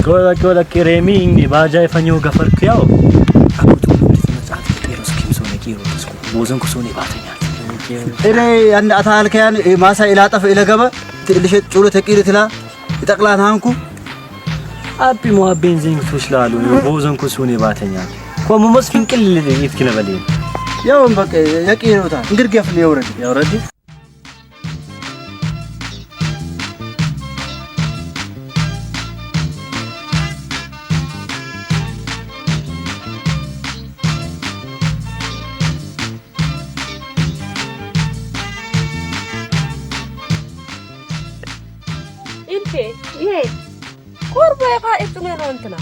Gola kiremi inni baja fanyo gafarkyaw. Ako to matsaat pero skimsone kiro tasku. Bozon kusone batanya. Ere an atal kan masa ilata ila gaba ትልሽ ጩሎ ተቂርትላ ይጠቅላን አንኩ አቢ ሞ ቤንዚን ትሽላሉ በወዘን ኩሱኔ ባተኛ ኮሞ መስኪን ቅል ይትከነበልኝ ያውን በቃ ያቂሮታ እንግርገፍ ነው ያወረድ قربة فائت من أنتنا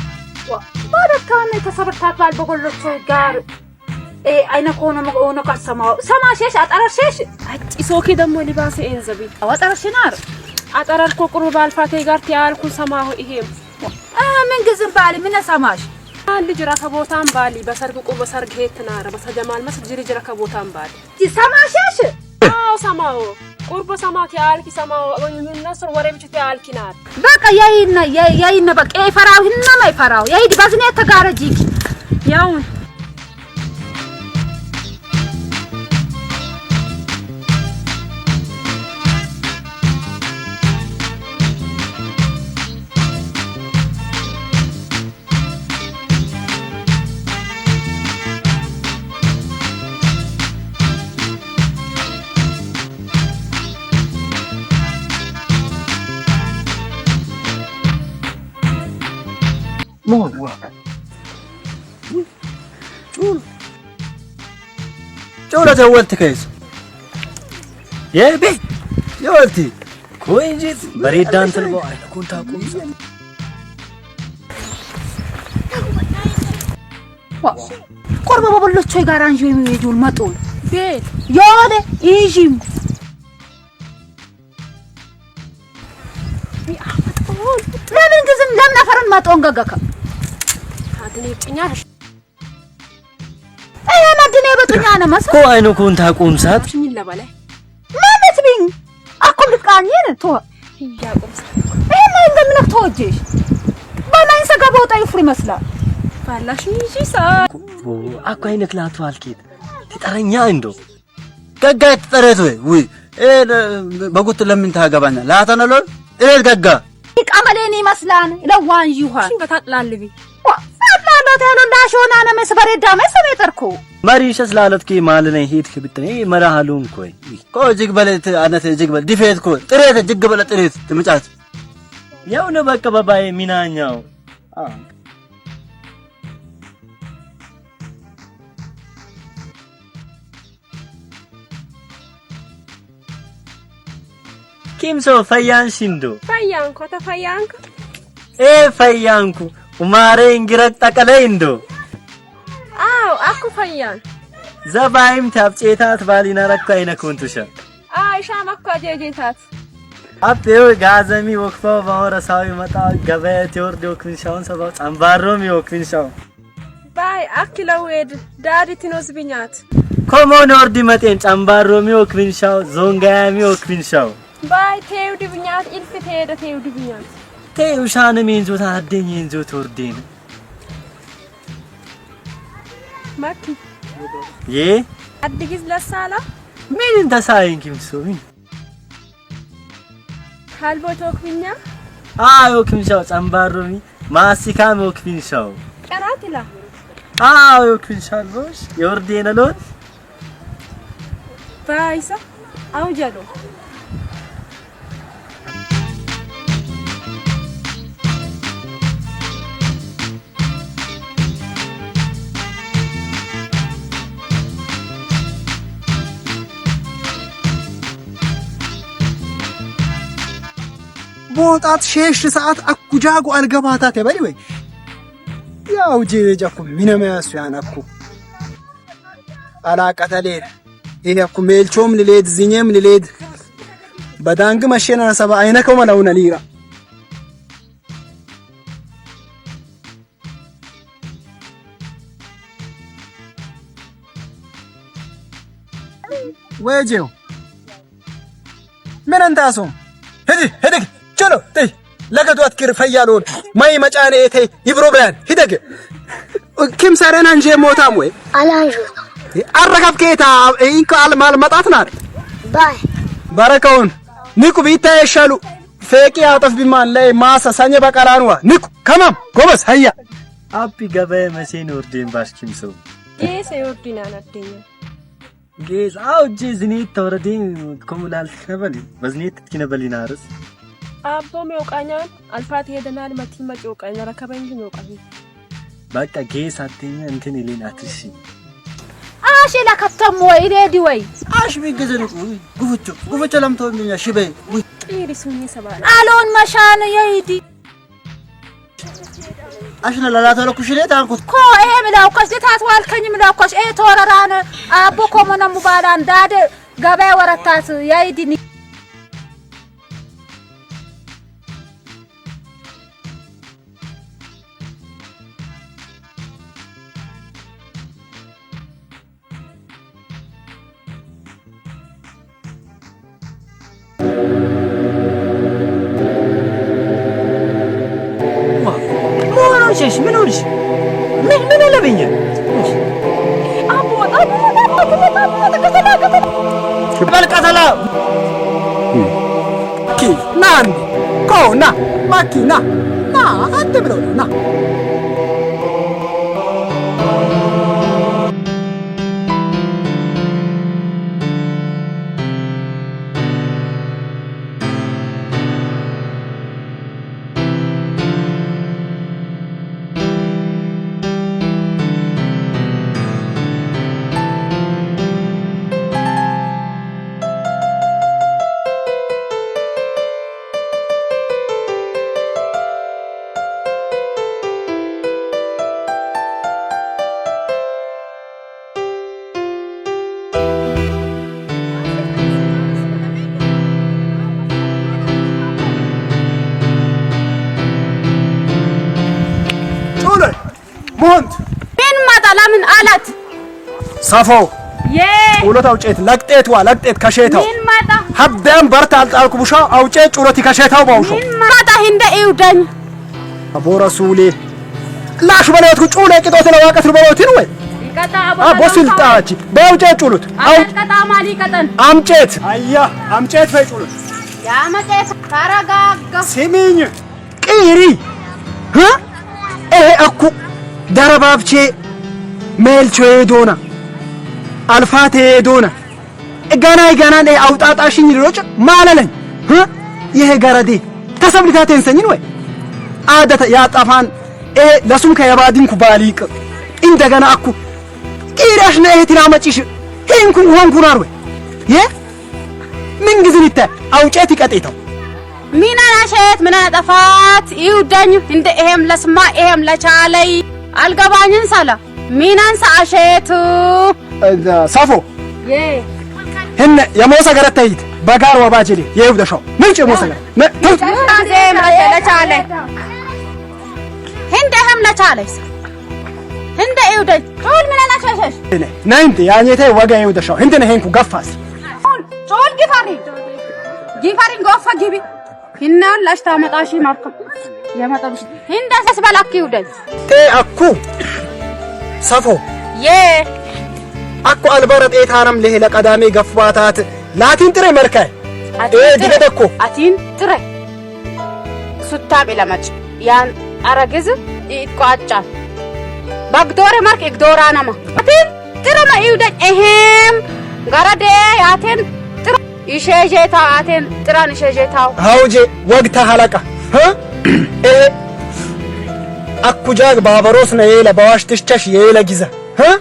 وبعد كان تصرفات بالبقول الصغار أين كونا مقونا كسماء سما شيش أترى شيش إسوكي دمو لباس إنزبي أو أترى شنار أترى الكوكرو بالفاتي قارتي كل سماه إهم من جزم بالي من سماش اللي جرى كبوتان بالي بسرقو بسرق هيت نار بس جمال مس جرى كبوتان بالي دي سما شيش سماه قرب سماك يالك سماو من نصر وري بيچ يالك نار بقى ياينا بقى اي فراو هنا ما يفراو ياي دي بازني تغارجيك ياون ጮላ ተወልት ከይስ የቤ ይወልቲ ኮይንጂት በሬዳን ተልቦ አይኮንታ ቁምሳ ቆርባ በበሎች ጋር አንጆ የሚሄዱል መጡል ቤት ያለ ኢጂም ለምን ግዝም ለምን አፈረን ማጣውን ገገከ አድኔ ጥኛሽ ማድኔ በጥኛ ነው ማሳ ኮ አይኑ ኮንታ ቁምሳት ምን ለበለ ማለት ቢን አኮም ልቃኝን ቶ ያቁምሳ እማ እንደምን ተወጀሽ በማን ሰገባው ጣይፍሪ መስላል ባላሽ ይጂሳ አኮ አይነት ላቱ አልኪት ተጠረኛ እንዶ ገጋ ተጠረቱ ወይ በጉት ለምን ታገባና ላተነሎ ገጋ ይቀመለኔ መስላን ለዋን ይሁን በታጥላልቢ አጥላሎት ያለው ላሾና ነው መስበሬ ዳመ ሰበተርኩ ማሪሽስ ላለትኪ ማለኔ ሄድክ ብትኔ መራሃሉን ኮይ ኮ ጅግ በለት አነተ ጅግ በል ዲፌት ኮ ጥሬት ጅግ በለ ጥሬት ትምጫት ያው ነው በቃ ባባዬ ሚናኛው ኪምሶ ፈያንሲንዶ ፈያንኮ ተፈያንኮ ፈያንኩ ኡማሬ እንግረቅ ጠቀለይንዶ አው አኩ ፈያን ዘባይም ታብጨታት ባሊና ረካ አይነኩንቱሻ አይሻ ማኳ ጀጀታት አጥው ጋዘሚ ወክፎ ባወራሳዊ መጣ ገበያት ወርዶ ክንሻውን ሰባው ጻምባሮም ይወክንሻው ባይ አክለው ሄድ ዳዲትኖስ ቢኛት ኮሞን ወርዲ መጤን ጻምባሮም ይወክንሻው ዞንጋያም ይወክንሻው ባይ ቴው ዲብኛት ኢልፍ ቴደ ቴው ዲብኛት ቴው ሻነ ሚንዞታ አደኝ እንዞት ወርዴን ማኪ የ አድግዝ ለሳላ ምን እንተሳይን ኪምሶ ምን ካልቦቶክኛ አዮ ኪምሻው ጻምባሮሚ ማሲካም ወክንሻው ቀራትላ አዮ ኪምሻሎሽ የወርዴን ሎት ባይሳ አውጀሎ ቦጣት ሸሽ ሰዓት አኩጃጉ አልገባታ ተበሪ ወይ ያው ጄጃኩ ሚነማያሱ ያናኩ አላቀተሌ ይሄኩ ሜልቾም ልሌድ ዝኘም ልሌድ በዳንግ መሸና ሰባ አይነከው መላውና ሊራ ወጄው ምን አንታሶ ሄዲ ሄዲ ቸሎ ተይ لقدو أذكر فيالون ما يمجان إيتي يبرو بيان هدق كم سارنا نجي موتام وي على نجو أركب كيتا إنكو على مال مطاتنا باي باركون نيكو بيتا يشالو فيكي عطف بمان لي ماسا سانيا بقرانوا نيكو كمام قوبس هيا أبي قبائي مسين وردين باش كمسو إيه سيوردين أنا الدنيا جيز أو جيزني توردين كمولال كنبلي بزنيت كنبلي نارس أبو ميوقانيان الفاتحة دنال متي مجوقانيان ركبين ميوقانيان بقى جيز هاتيني انتني لين أترسي أشي لك التموي ريدي وي عاش بيجزنو قفتو لم تقول يا شبي إيري سوني سبانا ألون مشان يدي عشان لا تلوكو شليت عنكوت كو إيه ملاوكش دي تاتوال كني ملاوكش إيه توررانا أبو كومنا مباران داد قبائي ورطات يدي شيش منوش من ولا بيني أبو بالقتلا كي نان كو نا ما كي نا أنت بلو نا مونت من مطلع من آلت صفو يه ولو توجيت لقطت كشيتاو من مطلع حبدان برتال تالكو بوشا اوجيت ولوتي كشيتاو باوشو من مطلع هند إيودن ابو رسولي لا شو بلوتكو چوله قطوت لواقت بلوتين وي ابو سلطاچ باوجيت ولوت او قطا مالي قطن امچيت ايا امچيت فيچولوت يا مچيت ترغاغ سيمين قيري ها ايه اكو دربابچه ميلچو دونا الفاته دونا غانا اي اوطاطاشين يروچ ماللن ها ይሄ ገረዴ ተሰብልታቴን ሰኝን ወይ አደተ ያጣፋን ለሱም ከየባዲንኩ ባሊቅ እንደገና አኩ ቂራሽ ነው እህትና መጪሽ ሄንኩ ሆንኩናር ወይ ምን ግዝልተ አውጨት ይቀጤታው ሚና ናሸት ምን አጠፋት ይውደኝ እንደ እሄም ለስማ እሄም ለቻለይ አልገባኝን ሰላ ሚናን ሳሸቱ ሳፎ هن يا موسى قرتيت بقار وباجلي يهودا شو منش يا موسى زين لا تعالى هند هم لا تعالى هند يهودا طول من انا شاش نايمت يعني تي وقا يهودا شو هند هنكو قفاس طول جيفاري قفا جيبي هن لاش تامطاشي ماركو يا مطبش هند اساس بلاك يهودا تي اكو صفو اكو البرد ايتانم له لقدامي غفواتات لاتين تري مركاي ديدكو اتين تري سوتام لمچ يان ارغز يتقاچا بغدور مارك اغدورانما اتين ترما يودج اهم غرده ياتين تر يشيجيتا اتين تران يشيجيتاو هاوجي وقتا حلقه ها اكو جاگ بابروس نيله بواش تشچش يله غيزه ها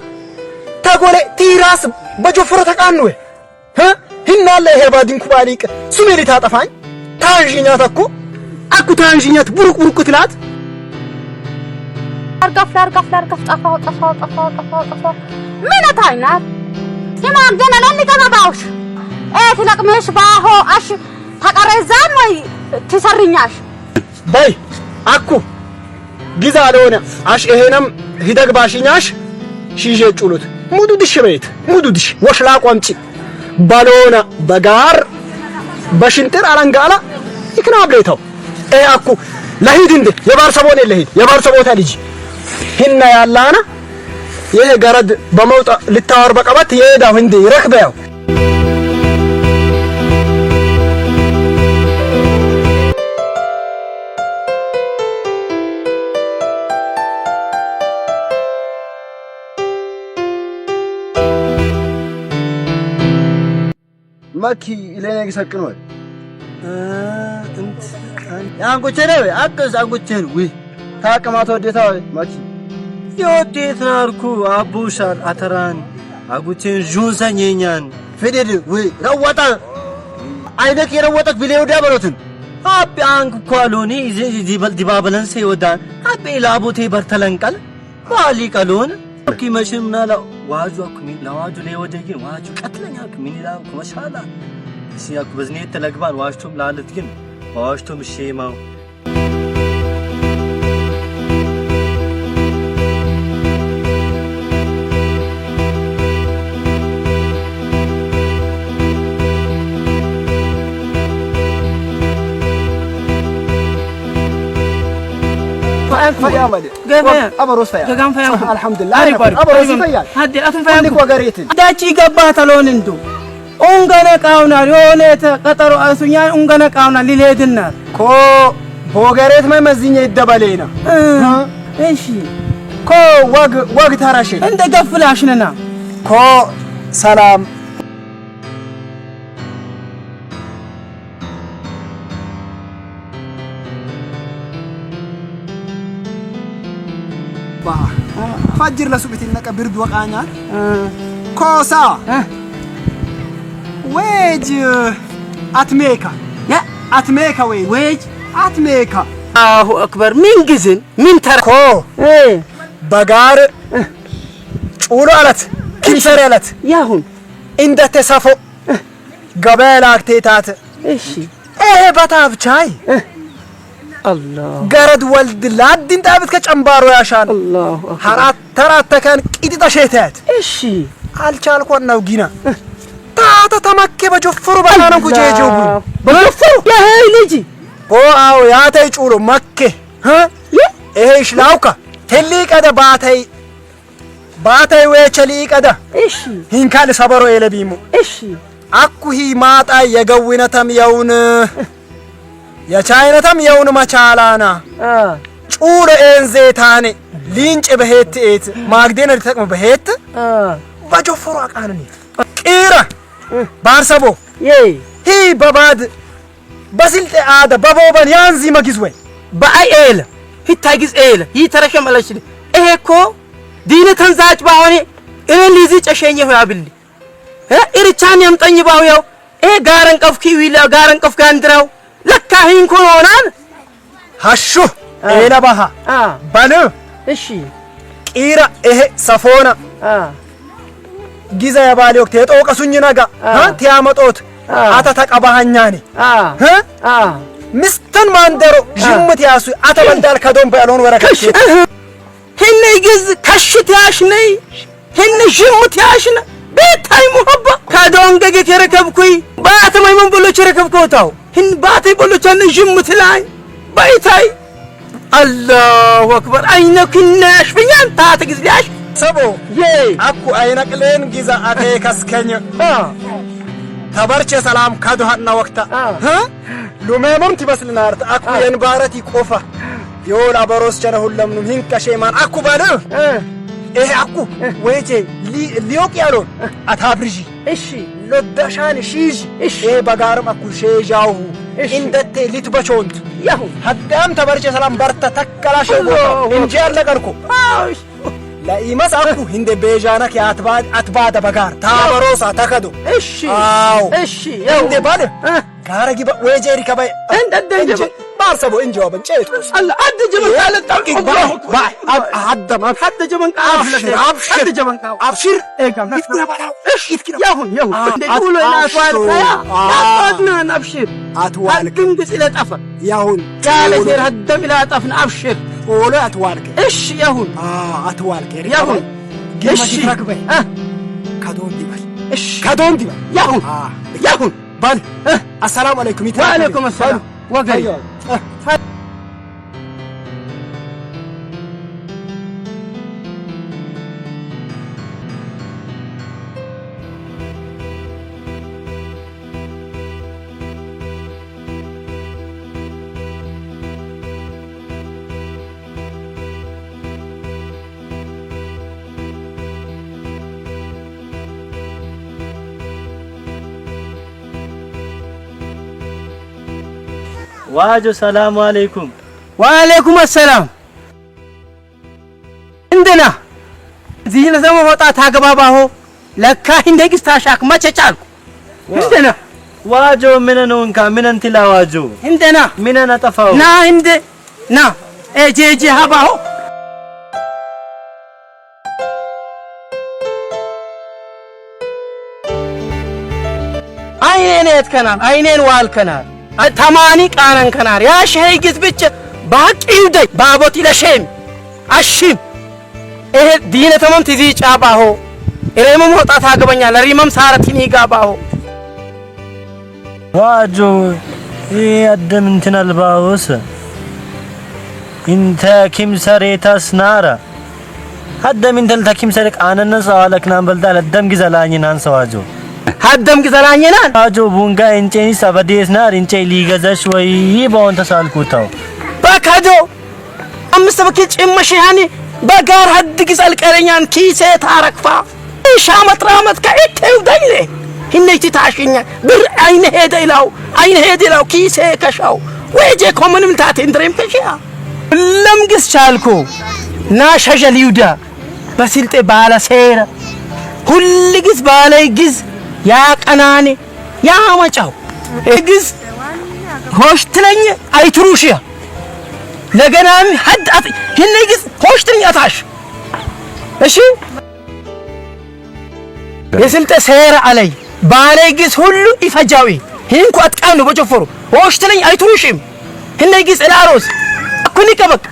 تقولي تيراس بجوفرو تقانوي ها هنا الله هبادين كباليك سميري تاطفاኝ ታንጂኛት አኩ ታንጂኛት ቡሩቅ ትላት አርጋፍ ጠፋው ምን ታይናት ሲማን ገነለኒ ተባባውሽ ትለቅምሽ ባሆ አሽ ተቀረዛም ወይ ትሰርኛሽ በይ አኩ ጊዛ አለሆነ አሽ ይሄንም ሂደግ ባሽኛሽ ሺጄ ጩሉት ሙዱድሽ ቤት ሙዱድሽ ወሽላ ቆምጪ ባሎና በጋር በሽንጥር አረንጋላ ይክናብሌታው አኩ ለሂድ እንደ የባርሰቦን ለሂድ የባርሰቦታ ልጅ ህና ያላና ይሄ ገረድ በመውጣ ልታወር በቀበት ይሄዳው እንደ ይረክበው ማኪ ለኔ ይሰቅነው እንት አንጎቸነ አቀዝ አንጎቸነ ወይ ታቀማቶ ወደታ ማኪ ይወዴት ናርኩ አቡሻር አተራን አጉቼን ጁንሰኘኛን ፍዴድ ወይ ረወጣ አይደክ የረወጣክ ቢሌውዳ በሮትን አብ አንክ ኳሎኒ ዲበል ዲባበለንሰ ይወዳን አብ ላቦቴ በርተለንቀል ባሊ ቀሎን ኪ መሽምና ዋጁ አኩሚ ለዋጁ ለወደጊ ዋጁ ቀጥለኛ ከሚኒላ ከመሻላ ሲያኩ በዝኔ ተለግባን ዋሽቶም ላለት ግን ዋሽቶም ሼማው فيامل أبروس فيا كم فيا الحمد لله أبروس فيا هدي أكم فيا عندك وقريت داشي قبات لون انتو أونغنا كاونا يونيت قطروا أسونيان أونغنا كاونا ليليدنا كو بوغريت ما مزيني الدبلينا إيشي كو وق تراشي أنت قفلاشنا كو سلام فجر لسوبتي لك برد وقانيا كوسا ويج اتميكا يا اتميكا ويج اتميكا الله اكبر مين جزن مين ترى كو ايه بغار ጩሎ አለት ኪንሰር አለት ያሁን እንደ ተሳፎ ገበላክቴታት እሺ እህ በታብቻይ الله ገረድ ወልድ ላድን ጣብት ከጨምባሮ ያሻል الله ሐራት ተራተከን ቂጥጣ ሸተት እሺ አልቻልኩን ነው ጊና ታታ ተመከ በጆፈሩ ባናን ኩጄጆቡ በጆፈሩ ያ ልጅ አው ያታይ ጩሎ መከ እሄሽ ላውካ ተሊቀደ ባታይ ወቸሊ ቀደ እሺ ሂንካል ሰበሮ የለቢሙ እሺ አኩሂ ማጣ የገዊነተም የውን የቻይነተም የውን መቻላና ጩሎ ኤንዜታኔ ሊንጭ በሄት ማግዴነ ተጠቅሞ በሄት በጆፈሩ አቃንኒ ቂራ ባርሰቦ ሂ በባድ በስልጤ አደ በቦበን ያንዚ መግዝወይ በአይኤል ሂታጊዝ ኤል ይተረከም አለሽ እሄኮ ዲነ ተንዛጭ ባሆኔ እሊዚ ጨሸኘ ያብል እርቻን ያምጠኝ ባውያው ጋረን ቀፍኪ ዊላ ጋረን ቀፍ ጋንድራው ለካ ሂንኮ ሆናን ሀሹ ኤለባሃ ባለ እሺ ቂራ እሄ ሰፎና ጊዜ ያባለ ወቅት የጦቀሱኝ ነጋ ያመጦት አታ ተቀባሃኛኒ ምስተን ማንደሮ ጅምት ያሱ አታ በልዳል ከዶም ባሎን ወረከሽ هن يجز كشت ياشني هن جمت ياشنا بيتاي محبة كادون جاك يركبكوي بات ما يمن بلو يركبكو تاو هن باتي بلو كان جمت لاي بيتاي الله أكبر أينك الناش فيان تاتجز ليش سبو أكو أينك لين جزا أكيك أسكني تبارك سلام كادو هنا وقتا لو ما ممت بس لنارت أكو ينبارتي كوفا يول أبروس جناه اللهم هنك شيمان أكو باله أكو ويجي ليوك يالون أتابرجي إيشي لودشان شيجي بقارم أكو شيء جاوه إن دتة لتبشونت ياهو هدام تبارك سلام برتا تكلا شو إنجيل لكركو لا إيماس أكو هند بيجانك يا أتباد بقار تابروس أتكدو إيشي هند باله كارجي ويجي ركبي هند الدنجب بارسبو إن جوابن شيء الله عد جمن قالت تلقي باي حد جمن أبشر أبشر إيه كم يتكلم بلاو يتكلم ياهون يقولوا إن أتوالك يا أتوالنا أبشر أتوالك هتنقص إلى طفن ياهون قال يصير هدم إلى طفن أبشر قولوا أتوالك إيش ياهون أتوالك ياهون إيش ركبي كادون ديبال إيش كادون ديبال ياهون بل السلام عليكم وعليكم السلام ወገይ ዋጆ ሰላም አለይኩም። ወአለይኩም ሰላም። እንደና ዚህነ ዘመ ወጣት አገባባሁ ለካ እንደግስ ታሻክ መቸቻልኩ እንደና ዋጆ ምን ነው እንካ ምን እንት ላዋጆ እንደና ምን አጠፋው ና እንደ ና ኤጄጄ ሀባሁ አይኔን የትከናል አይኔን ዋልከናል ተማኒ ቃናን ከናር ያ ሸይ ግዝ ብቻ ባቂው ደይ ባቦቲ ለሸም አሽም እህ ዲነ ተመም ትዚ ጫባሁ እሬም ወጣት አገበኛ ለሪመም ሳረቲኒ ጋባሁ ዋጆ ይአደም እንትናል ባውስ እንተ ኪምሰሬታስ ናራ አደም እንተል ተኪምሰሬ ቃነነ ሰዋለክናን በልዳለ ደም ግዘላኝን አንሰዋጆ ሀደም ግዘላኝናን አጆ ቡንጋ እንጨኒ ሰበዴስ ናር እንጨ ሊገዛሽ ወይ ባውን ተሳልኩታው በካጆ አምስት በኪ ጭመሽ ያኒ በጋር ሀድ ግዘል ቀረኛን ኪሴ ታረክፋ ሻመት ራመት ከእቴው ዳይለ ህነይቲ ታሽኛ ብር አይነ ሄደላው ኪሴ ከሻው ወጄ ኮሙንም ታቴ እንድሬም ከሻ ለምግስ ቻልኩ ና ሸጀል ይውዳ በስልጤ ባለ ሴራ ሁሉ ግዝ ባለ ግዝ ያ ቀናኔ ያ ማጫው ግዝ ሆሽትለኝ አይትሩሽያ ለገናም ሀዳት ህነ ግዝ ሆሽትለኝ አታሽ እሺ የስልጤ ሴራ አለይ ባለ ግዝ ሁሉ ይፈጃዊ ህንኩ አጥቃኑ በጨፈሩ ሆሽትለኝ አይትሩሽም ህነ ግዝ እላሮስ አኩኒ ከበክ